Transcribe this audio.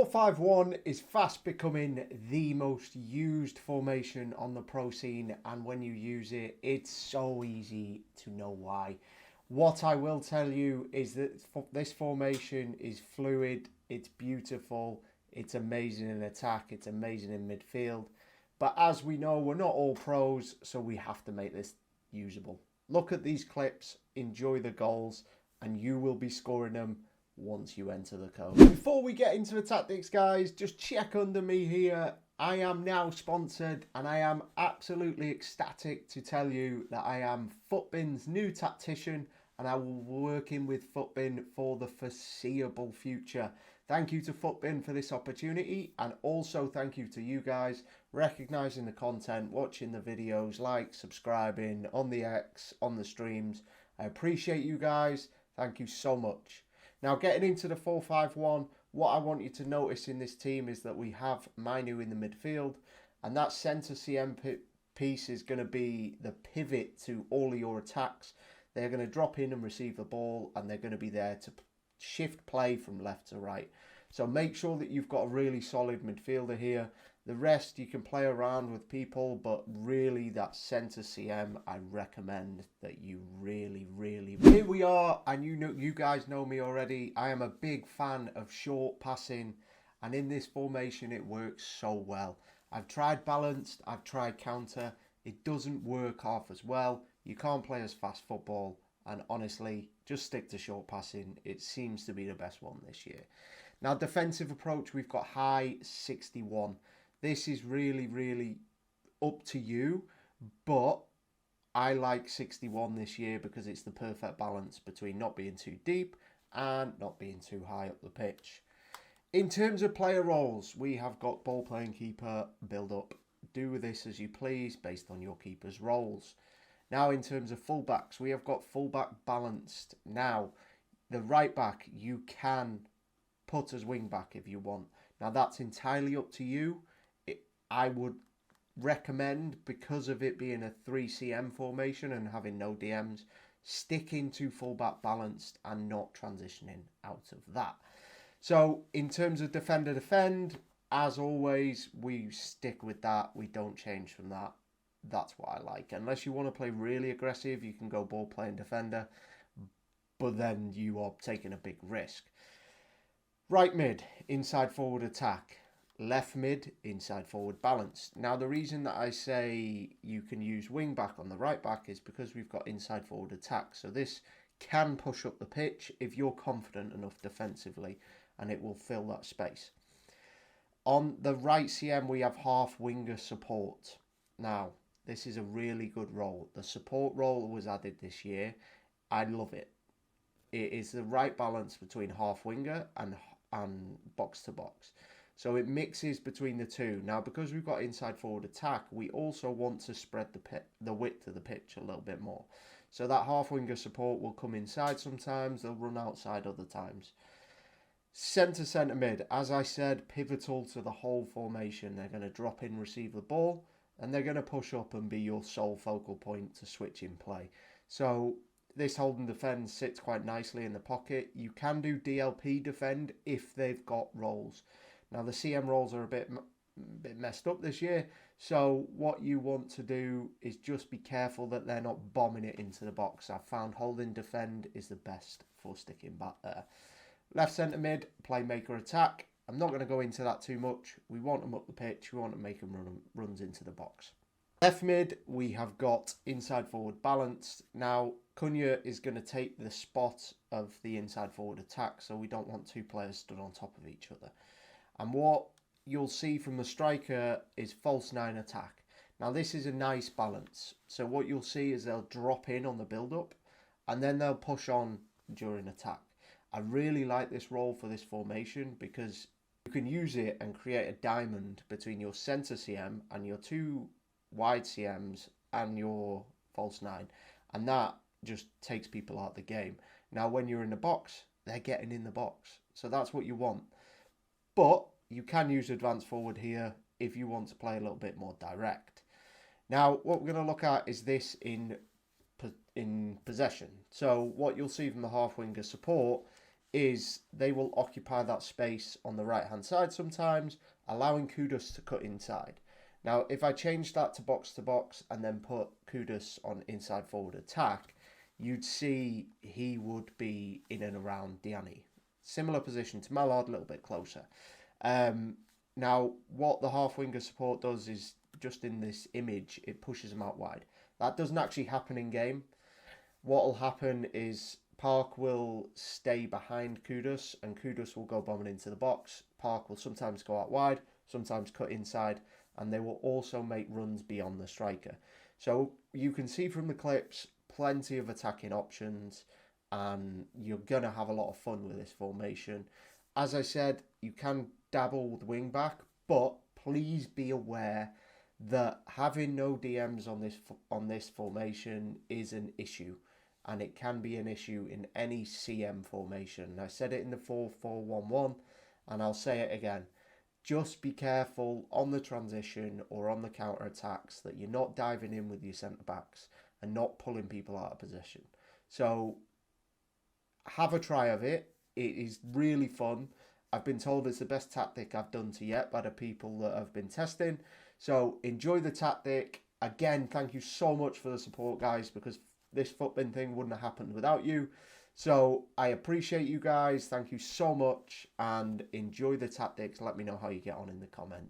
4-5-1 is fast becoming the most used formation on the pro scene, and when you use it, it's so easy to know why. What I will tell you is that this formation is fluid, it's beautiful, it's amazing in attack, it's amazing in midfield. But as we know, we're not all pros, so we have to make this usable. Look at these clips, enjoy the goals, and you will be scoring them once you enter the code. Before we get into the tactics, guys, just check under me here. I am now sponsored, and I am absolutely ecstatic to tell you that I am Futbin's new tactician, and I will be working with Futbin for the foreseeable future. Thank you to Futbin for this opportunity, and also thank you to you guys recognizing the content, watching the videos, like, subscribing on the X, on the streams. I appreciate you guys. Thank you so much. Now, getting into the 4-5-1, what I want you to notice in this team is that we have Mainu in the midfield, and that centre CM piece is going to be the pivot to all of your attacks. They're going to drop in and receive the ball, and they're going to be there to shift play from left to right. So make sure that you've got a really solid midfielder here. The rest, you can play around with people, but really that centre CM, I recommend that you really. Here we are, and you guys know me already. I am a big fan of short passing, and in this formation, it works so well. I've tried balanced, I've tried counter. It doesn't work half as well. You can't play as fast football, and honestly, just stick to short passing. It seems to be the best one this year. Now, defensive approach, we've got high 61. This is really up to you, but I like 61 this year because it's the perfect balance between not being too deep and not being too high up the pitch. In terms of player roles, we have got ball playing keeper, build up. Do with this as you please based on your keeper's roles. Now, in terms of fullbacks, we have got fullback balanced. Now, the right back you can put as wing back if you want. Now, that's entirely up to you. I would recommend, because of it being a 3CM formation and having no DMs, sticking to fullback balanced and not transitioning out of that. So in terms of defender defend, as always, we stick with that. We don't change from that. That's what I like. Unless you want to play really aggressive, you can go ball playing defender, but then you are taking a big risk. Right mid, inside forward attack. Left mid, inside forward balanced. Now, the reason that I say you can use wing back on the right back is because we've got inside forward attack. So this can push up the pitch if you're confident enough defensively, and it will fill that space. On the right CM, we have half winger support. Now, this is a really good role. The support role was added this year. I love it. It is the right balance between half winger and box to box. So it mixes between the two. Now, because we've got inside forward attack, we also want to spread the width of the pitch a little bit more. So that half winger support will come inside sometimes, they'll run outside other times. Centre mid, as I said, pivotal to the whole formation. They're going to drop in, receive the ball, and they're going to push up and be your sole focal point to switch in play. So this hold and defend sits quite nicely in the pocket. You can do DLP defend if they've got roles. Now, the CM roles are a bit messed up this year, so what you want to do is just be careful that they're not bombing it into the box. I've found holding defend is the best for sticking back there. Left centre mid, playmaker attack. I'm not going to go into that too much. We want them up the pitch. We want to make them runs into the box. Left mid, we have got inside forward balanced. Now, Keanu is going to take the spot of the inside forward attack, so we don't want two players stood on top of each other. And what you'll see from the striker is false 9 attack. Now, this is a nice balance. So what you'll see is they'll drop in on the build-up, and then they'll push on during attack. I really like this role for this formation because you can use it and create a diamond between your centre CM and your two wide CMs and your false 9. And that just takes people out of the game. Now, when you're in the box, they're getting in the box. So that's what you want. But you can use advanced forward here if you want to play a little bit more direct. Now, what we're going to look at is this in possession. So what you'll see from the half winger support is they will occupy that space on the right hand side sometimes, allowing Kudus to cut inside. Now, if I change that to box and then put Kudus on inside forward attack, you'd see he would be in and around Diani. Similar position to Mallard, a little bit closer. Now, what the half winger support does is, just in this image, it pushes them out wide. That doesn't actually happen in game. What will happen is Park will stay behind Kudus and Kudus will go bombing into the box. Park will sometimes go out wide, sometimes cut inside, and they will also make runs beyond the striker. So you can see from the clips plenty of attacking options, and you're going to have a lot of fun with this formation. As I said, you can dabble with wing back, but please be aware that having no DMs on this formation is an issue, and it can be an issue in any CM formation. I said it in the 4-4-1-1, and I'll say it again. Just be careful on the transition or on the counter attacks that you're not diving in with your centre backs and not pulling people out of position. So have a try of it. It is really fun. I've been told it's the best tactic I've done to yet by the people that have been testing. So enjoy the tactic. Again, thank you so much for the support, guys, because this footbin thing wouldn't have happened without you. So I appreciate you guys. Thank you so much and enjoy the tactics. Let me know how you get on in the comments.